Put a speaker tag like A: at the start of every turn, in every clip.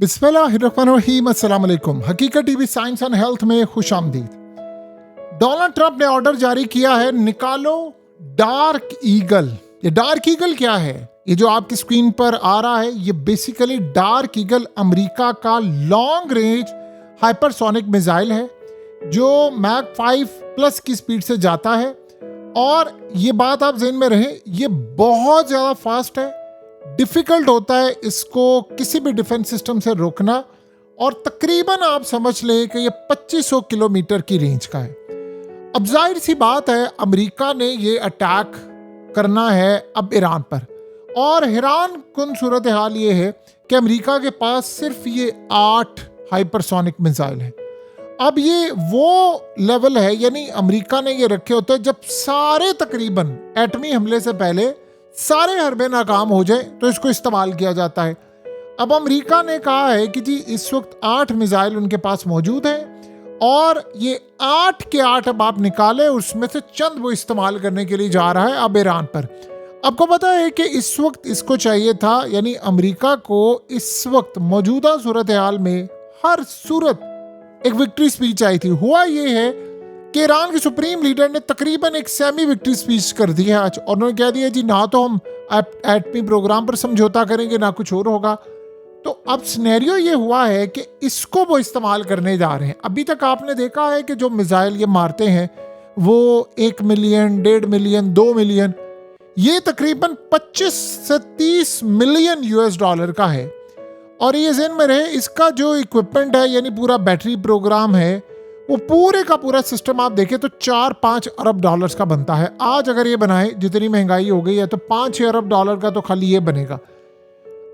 A: बिस्मिल्लाहिर्रहमानिर्रहीम, अस्सलाम वालेकुम। हकीकत टीवी साइंस एंड हेल्थ में खुश आमदीद। डोनाल्ड ट्रंप ने ऑर्डर जारी किया है, निकालो डार्क ईगल। ये डार्क ईगल क्या है? ये जो आपकी स्क्रीन पर आ रहा है, ये बेसिकली डार्क ईगल अमेरिका का लॉन्ग रेंज हाइपरसोनिक मिसाइल है जो मैक 5+ की स्पीड से जाता है। और ये बात आप ज़हन में रहे, ये बहुत ज़्यादा फास्ट है। डिफ़िकल्ट होता है इसको किसी भी डिफेंस सिस्टम से रोकना, और तकरीबन आप समझ लें कि ये 2500 किलोमीटर की रेंज का है। अब जाहिर सी बात है, अमेरिका ने ये अटैक करना है अब ईरान पर, और हैरान कुन सूरत हाल ये है कि अमेरिका के पास सिर्फ ये 8 हाइपरसोनिक मिसाइल हैं। अब ये वो लेवल है, यानी अमेरिका ने ये रखे होते हैं जब सारे तकरीबन एटमी हमले से पहले सारे हरबे नाकाम हो जाए तो इसको इस्तेमाल किया जाता है। अब अमेरिका ने कहा है कि जी इस वक्त 8 मिसाइल उनके पास मौजूद हैं, और ये 8 के 8 अब आप निकाले, उसमें से चंद वो इस्तेमाल करने के लिए जा रहा है अब ईरान पर। आपको पता है कि इस वक्त इसको चाहिए था, यानी अमेरिका को इस वक्त मौजूदा सूरत हाल में हर सूरत एक विक्ट्री स्पीच आई थी। हुआ ये है कि ईरान के सुप्रीम लीडर ने तकरीबन एक सेमी विक्ट्री स्पीच कर दी है आज, और उन्होंने कह दिया जी ना तो हम एटमी प्रोग्राम पर समझौता करेंगे ना कुछ और होगा। तो अब सिनेरियो ये हुआ है कि इसको वो इस्तेमाल करने जा रहे हैं। अभी तक आपने देखा है कि जो मिसाइल ये मारते हैं वो 1 मिलियन, 1.5 मिलियन, 2 मिलियन, ये तकरीबन 25 से 30 मिलियन US डॉलर का है। और ये ज़हन में रहे, इसका जो इक्विपमेंट है, यानी पूरा बैटरी प्रोग्राम है, वो पूरे का पूरा सिस्टम आप देखें तो 4-5 अरब डॉलर्स का बनता है। आज अगर ये बनाए, जितनी महंगाई हो गई है, तो 5-6 अरब डॉलर का तो खाली ये बनेगा।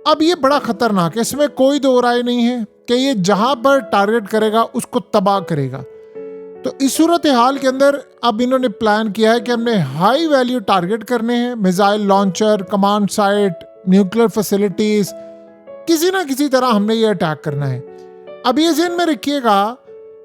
A: अब ये बड़ा खतरनाक है, इसमें कोई दो राय नहीं है कि ये जहां पर टारगेट करेगा उसको तबाह करेगा। तो इस सूरत हाल के अंदर अब इन्होंने प्लान किया है कि हमने हाई वैल्यू टारगेट करने हैं, missile launcher, command site, nuclear facilities, किसी ना किसी तरह हमने ये अटैक करना है। अब ये ज़हन में रखिएगा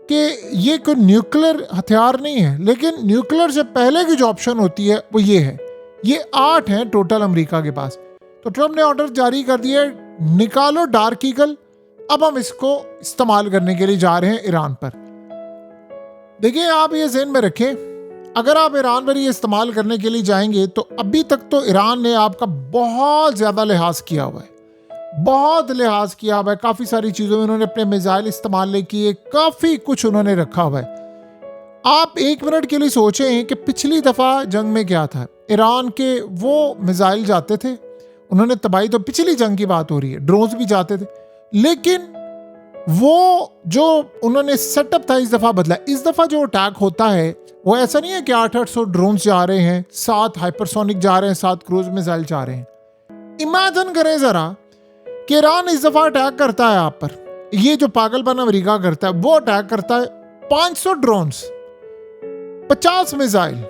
A: कि ये कोई न्यूक्लियर हथियार नहीं है, लेकिन न्यूक्लियर से पहले की जो ऑप्शन होती है वो ये है। ये 8 हैं टोटल अमेरिका के पास। तो ट्रम्प ने ऑर्डर जारी कर दिया है, निकालो डार्क ईगल। अब हम इसको इस्तेमाल करने के लिए जा रहे हैं ईरान पर। देखिए, आप ये ज़हन में रखें, अगर आप ईरान पर ये इस्तेमाल करने के लिए जाएंगे तो अभी तक तो ईरान ने आपका बहुत ज़्यादा लिहाज किया हुआ है, बहुत लिहाज किया हुआ है। काफ़ी सारी चीज़ों में उन्होंने अपने मिसाइल इस्तेमाल नहीं किए, काफ़ी कुछ उन्होंने रखा हुआ है। आप 1 मिनट के लिए सोचें कि पिछली दफ़ा जंग में क्या था। ईरान के वो मिसाइल जाते थे, उन्होंने तबाही, तो पिछली जंग की बात हो रही है, ड्रोन्स भी जाते थे, लेकिन वो जो उन्होंने सेटअप था इस दफ़ा बदला। इस दफ़ा जो अटैक होता है वो ऐसा नहीं है कि 800 ड्रोन्स जा रहे हैं, 7 हाइपरसोनिक जा रहे हैं, 7 क्रूज मिसाइल जा रहे हैं। इमेजिन करें ज़रा कि ईरान इस दफ़ा अटैक करता है आप पर, ये जो पागलपन अमेरिका करता है, वो अटैक करता है 500 ड्रोन्स, 50 मिसाइल,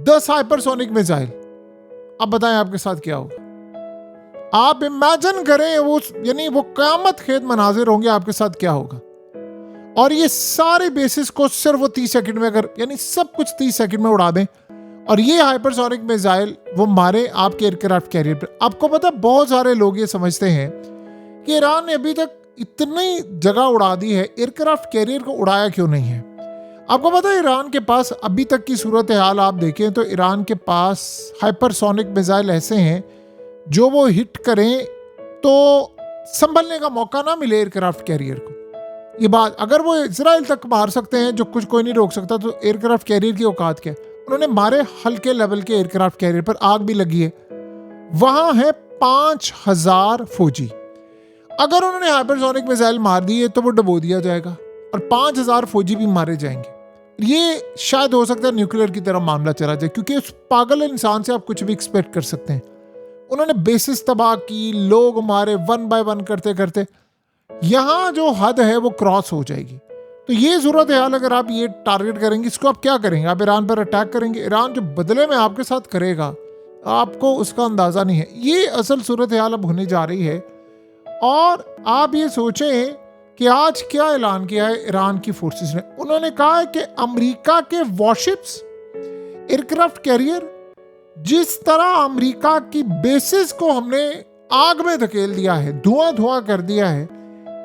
A: 10 हाइपरसोनिक मिसाइल। अब बताएं आपके साथ क्या होगा? आप इमेजिन करें, वो यानी वो क़यामत खेद मनाजिर होंगे, आपके साथ क्या होगा। और ये सारे बेसिस को सिर्फ वो 30 सेकंड में, अगर यानी सब कुछ 30 सेकंड में उड़ा दें, और ये हाइपरसोनिक मिसाइल वो मारे आपके एयरक्राफ्ट कैरियर पर। आपको पता, बहुत सारे लोग ये समझते हैं कि ईरान ने अभी तक इतनी जगह उड़ा दी है, एयरक्राफ्ट कैरियर को उड़ाया क्यों नहीं है? आपको पता है, ईरान के पास अभी तक की सूरत हाल आप देखें तो ईरान के पास हाइपरसोनिक मिसाइल ऐसे हैं जो वो हिट करें तो संभलने का मौका ना मिले एयरक्राफ्ट कैरियर को। ये बात, अगर वो इजराइल तक मार सकते हैं जो कुछ कोई नहीं रोक सकता, तो एयरक्राफ्ट कैरियर की औकात क्या है? उन्होंने मारे हल्के लेवल के एयरक्राफ्ट कैरियर पर, आग भी लगी है, वहां है 5000 फौजी। अगर उन्होंने हाइपरसोनिक मिसाइल मार दिए तो वो डुबो दिया जाएगा और 5000 फौजी भी मारे जाएंगे। ये शायद हो सकता है न्यूक्लियर की तरह मामला चला जाए, क्योंकि उस पागल इंसान से आप कुछ भी एक्सपेक्ट कर सकते हैं। उन्होंने बेसिस तबाह की, लोग मारे, 1 बाय 1 करते करते यहाँ जो हद है वो क्रॉस हो जाएगी। तो ये सूरत हाल, अगर आप ये टारगेट करेंगे, इसको आप क्या करेंगे? आप ईरान पर अटैक करेंगे। ईरान जो बदले में आपके साथ करेगा, आपको उसका अंदाज़ा नहीं है। ये असल सूरत हाल अब होने जा रही है। और आप ये सोचें कि आज क्या ऐलान किया है ईरान की फोर्सेस ने। उन्होंने कहा है कि अमेरिका के वॉरशिप्स, एयरक्राफ्ट कैरियर, जिस तरह अमेरिका की बेसिस को हमने आग में धकेल दिया है, धुआं धुआं कर दिया है।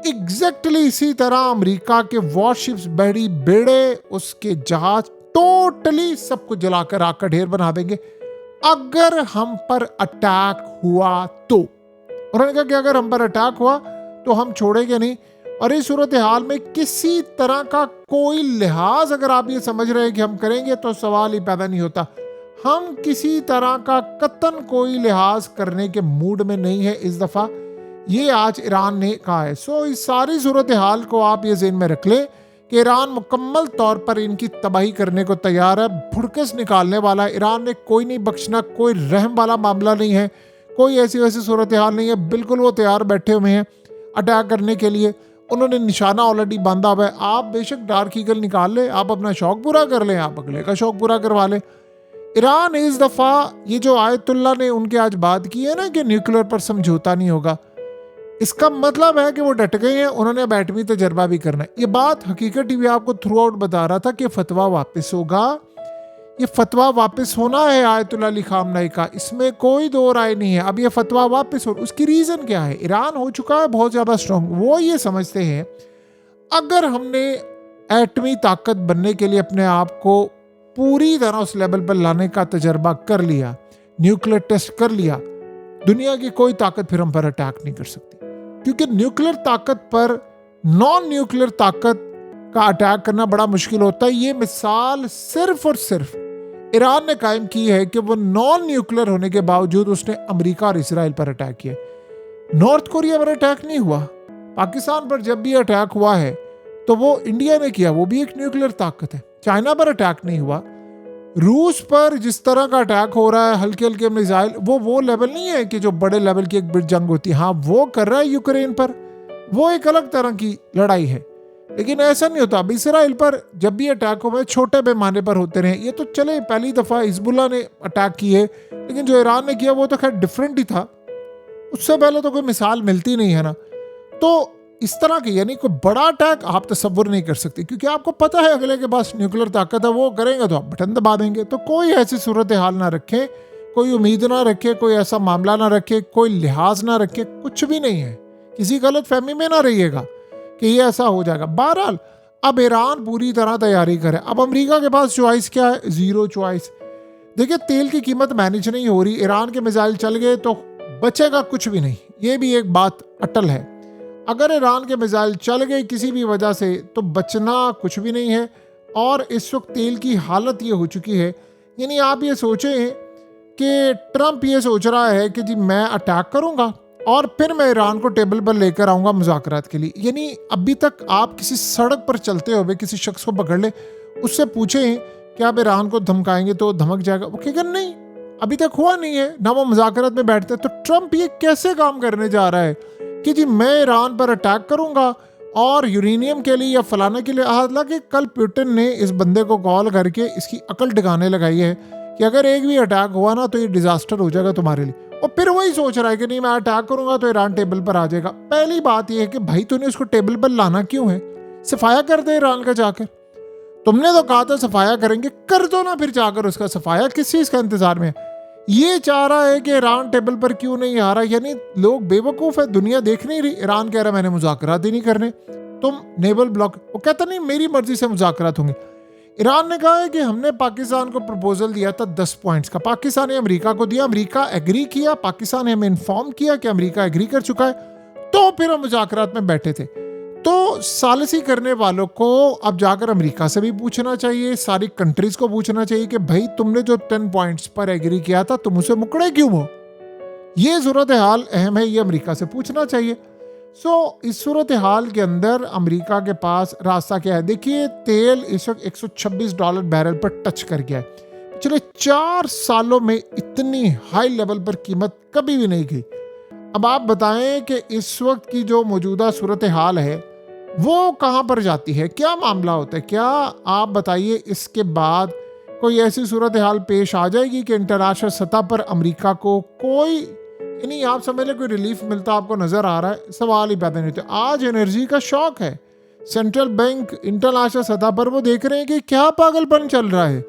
A: एग्जैक्टली इसी तरह अमेरिका के वॉरशिप्स, बड़ी बेड़े, उसके जहाज टोटली सब कुछ जलाकर आग का ढेर बना देंगे अगर हम पर अटैक हुआ तो। उन्होंने कहा कि अगर हम पर अटैक हुआ तो हम छोड़ेंगे नहीं। और इस सूरत हाल में किसी तरह का कोई लिहाज अगर आप ये समझ रहे हैं कि हम करेंगे तो सवाल ही पैदा नहीं होता। हम किसी तरह का कतन कोई लिहाज करने के मूड में नहीं है इस दफा, ये आज ईरान ने कहा है। सो इस सारी सूरत हाल को आप ये ज़हन में रख लें कि ईरान मुकम्मल तौर पर इनकी तबाही करने को तैयार है, भुड़कस निकालने वाला है। ईरान ने कोई नहीं बख्शना, कोई रहम वाला मामला नहीं है, कोई ऐसी वैसी सूरत हाल नहीं है। बिल्कुल वो तैयार बैठे हुए हैं अटैक करने के लिए। उन्होंने निशाना ऑलरेडी बांधा हुआ है। आप बेशक डार्क ईगल निकाल लें, आप अपना शौक पूरा कर लें, आप अगले का शौक पूरा करवा लें। ईरान इस दफ़ा ये जो आयतुल्ला ने उनके आज बात की है ना कि न्यूक्लियर पर समझौता नहीं होगा, इसका मतलब है कि वो डट गए हैं, उन्होंने अब एटमी तजर्बा भी करना है। ये बात हकीकत टीवी आपको थ्रू आउट बता रहा था कि फतवा वापस होगा। ये फतवा वापस होना है आयतुल्ला अली खामनेई का, इसमें कोई दो राय नहीं है। अब ये फतवा वापस हो, उसकी रीज़न क्या है? ईरान हो चुका है बहुत ज़्यादा स्ट्रॉन्ग। वो ये समझते हैं अगर हमने एटमी ताकत बनने के लिए अपने आप को पूरी तरह उस लेवल पर लाने का तजर्बा कर लिया, न्यूक्लियर टेस्ट कर लिया, दुनिया की कोई ताकत फिर हम पर अटैक नहीं कर सकती। क्योंकि न्यूक्लियर ताकत पर नॉन न्यूक्लियर ताकत का अटैक करना बड़ा मुश्किल होता है। ये मिसाल सिर्फ और सिर्फ ईरान ने कायम की है कि वो नॉन न्यूक्लियर होने के बावजूद उसने अमेरिका और इसराइल पर अटैक किया। नॉर्थ कोरिया पर अटैक नहीं हुआ। पाकिस्तान पर जब भी अटैक हुआ है तो वो इंडिया ने किया, वो भी एक न्यूक्लियर ताकत है। चाइना पर अटैक नहीं हुआ। रूस पर जिस तरह का अटैक हो रहा है, हल्के हल्के मिसाइल, वो लेवल नहीं है कि जो बड़े लेवल की एक बिग जंग होती है। हाँ, वो कर रहा है यूक्रेन पर, वो एक अलग तरह की लड़ाई है। लेकिन ऐसा नहीं होता। अब इसराइल पर जब भी अटैक हुए छोटे पैमाने पर होते रहे। ये तो चले पहली दफ़ा हिजबुल्लाह ने अटैक किए, लेकिन जो ईरान ने किया वो तो खैर डिफरेंट ही था। उससे पहले तो कोई मिसाल मिलती नहीं है ना। तो इस तरह की यानी कोई बड़ा अटैक आप तसव्वुर नहीं कर सकते, क्योंकि आपको पता है अगले के पास न्यूक्लियर ताकत है, वो करेंगे तो आप बटन दबा देंगे। तो कोई ऐसी सूरत हाल ना रखें, कोई उम्मीद ना रखे, कोई ऐसा मामला ना रखे, कोई लिहाज ना रखे, कुछ भी नहीं है। किसी गलत फहमी में ना रहिएगा कि ये ऐसा हो जाएगा। बहरहाल अब ईरान पूरी तरह तैयारी करे। अब अमेरिका के पास चॉइस क्या है? Zero choice. देखिए, तेल की कीमत मैनेज नहीं हो रही, ईरान के मिसाइल चल गए तो बचेगा कुछ भी नहीं। ये भी एक बात अटल है। अगर ईरान के मिसाइल चल गए किसी भी वजह से तो बचना कुछ भी नहीं है। और इस वक्त तेल की हालत ये हो चुकी है, यानी आप ये सोचें कि ट्रंप ये सोच रहा है कि जी मैं अटैक करूंगा और फिर मैं ईरान को टेबल पर लेकर आऊंगा मुज़ाकरात के लिए। यानी अभी तक आप किसी सड़क पर चलते हुए किसी शख्स को पकड़ ले, उससे पूछें कि आप ईरान को धमकाएंगे तो धमक जाएगा, वो कहेगा नहीं, अभी तक हुआ नहीं है ना, वो मुज़ाकरात में बैठते। तो ट्रंप ये कैसे काम करने जा रहा है कि जी मैं ईरान पर अटैक करूंगा और यूरेनियम के लिए या फलाने के लिए। हालांकि कल पुतिन ने इस बंदे को कॉल करके इसकी अकल ठिकाने लगाई है कि अगर एक भी अटैक हुआ ना तो ये डिजास्टर हो जाएगा तुम्हारे लिए। और फिर वही सोच रहा है कि नहीं मैं अटैक करूंगा तो ईरान टेबल पर आ जाएगा। पहली बात यह है कि भाई तूने उसको टेबल पर लाना क्यों है? सफाया कर दे ईरान का जाकर। तुमने तो कहा था सफाया करेंगे, कर दो ना फिर जाकर उसका सफाया। किस चीज़ का इंतजार में? ये चाह रहा है कि ईरान टेबल पर क्यों नहीं आ रहा। यानी लोग बेवकूफ़ है, दुनिया देख नहीं रही। ईरान कह रहा मैंने मुज़ाकरात ही नहीं करने, तुम नेवल ब्लॉक। वो कहता नहीं मेरी मर्जी से मुज़ाकरात होंगे। ईरान ने कहा है कि हमने पाकिस्तान को प्रपोजल दिया था 10 पॉइंट्स का, पाकिस्तान ने अमेरिका को दिया, अमेरिका एग्री किया, पाकिस्तान ने हमें इन्फॉर्म किया कि अमेरिका एग्री कर चुका है, तो फिर हम मुज़ाकरात में बैठे थे। तो सालिसी करने वालों को अब जाकर अमेरिका से भी पूछना चाहिए, सारी कंट्रीज को पूछना चाहिए कि भाई तुमने जो 10 पॉइंट्स पर एग्री किया था तुम उसे मुकड़े क्यों हो? ये सूरत हाल अहम है, ये अमेरिका से पूछना चाहिए। इस सूरत हाल के अंदर अमेरिका के पास रास्ता क्या है? देखिए, तेल इस वक्त $126 बैरल पर टच कर गया है। पिछले 4 सालों में इतनी हाई लेवल पर कीमत कभी भी नहीं गई। अब आप बताएं कि इस वक्त की जो मौजूदा सूरत हाल है वो कहाँ पर जाती है, क्या मामला होता है? क्या आप बताइए इसके बाद कोई ऐसी सूरत हाल पेश आ जाएगी कि इंटरनेशनल सतह पर अमेरिका को कोई, यानी आप समझ लें कोई रिलीफ मिलता आपको नजर आ रहा है? सवाल ही पैदा नहीं होते। आज एनर्जी का शौक है, सेंट्रल बैंक इंटरनेशनल सतह पर वो देख रहे हैं कि क्या पागलपन चल रहा है।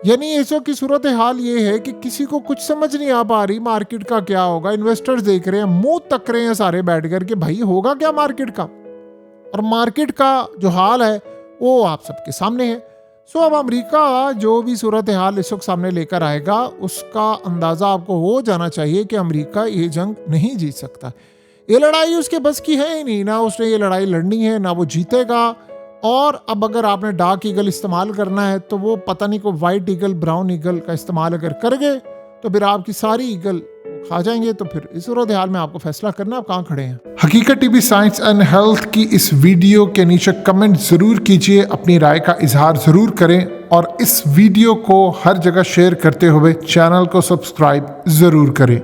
A: यानी इस वक्त की सूरत हाल ये है कि किसी को कुछ समझ नहीं आ पा रही मार्केट का क्या होगा। इन्वेस्टर्स देख रहे हैं, मुंह तक रहे हैं सारे बैठ कर के भाई होगा क्या मार्केट का, और मार्केट का जो हाल है वो आप सबके सामने है। सो अब अमेरिका जो भी सूरत हाल इस वक्त सामने लेकर आएगा उसका अंदाज़ा आपको हो जाना चाहिए कि अमेरिका ये जंग नहीं जीत सकता। ये लड़ाई उसके बस की है ही नहीं, ना उसने ये लड़ाई लड़नी है, ना वो जीतेगा। और अब अगर आपने डार्क ईगल इस्तेमाल करना है तो वो पता नहीं को वाइट ईगल, ब्राउन ईगल का इस्तेमाल अगर कर गए तो फिर आपकी सारी ईगल खा जाएंगे। तो फिर इस सूरत हाल में आपको फैसला करना आप कहाँ खड़े हैं। हकीकत टीवी साइंस एंड हेल्थ की इस वीडियो के नीचे कमेंट जरूर कीजिए, अपनी राय का इजहार जरूर करें और इस वीडियो को हर जगह शेयर करते हुए चैनल को सब्सक्राइब जरूर करें।